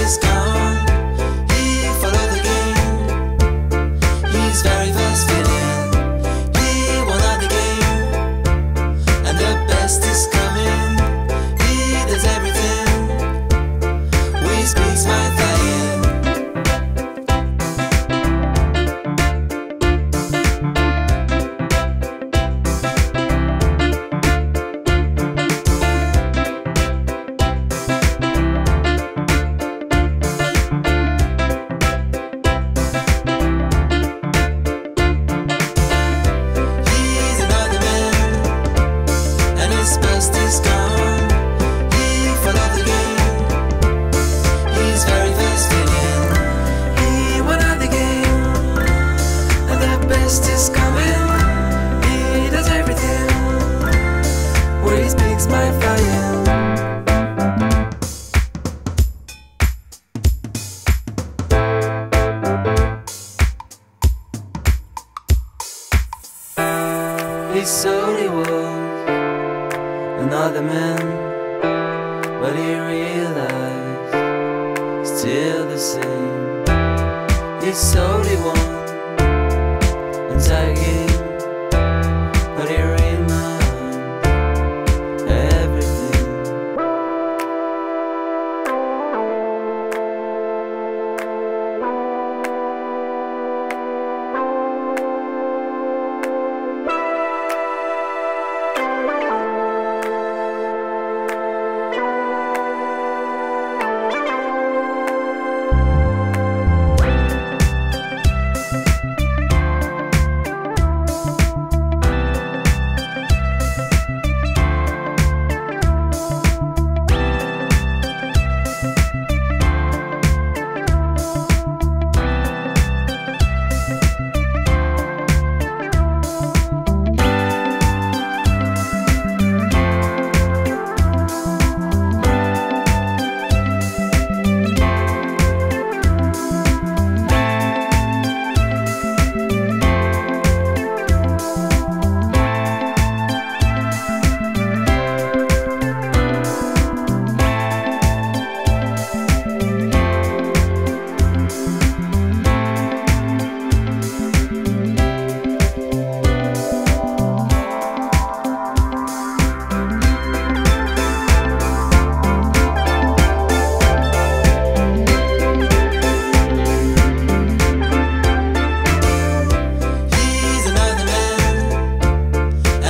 is gone. He followed the game. He's very fast feeling. He won out the game, and the best is coming. He does everything. We speaks my flying. Best is gone. He followed the game. He's very fast feeling. He won out the game, and the best is coming. He does everything. Where he speaks my flying. He slowly was another man, but he realized still the same. He solely won entire game, but he reminds everything.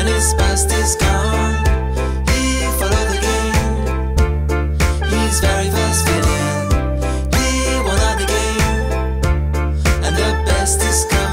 His past is gone. He followed the game. He's very fast feeling. He won out the game, and the best is coming.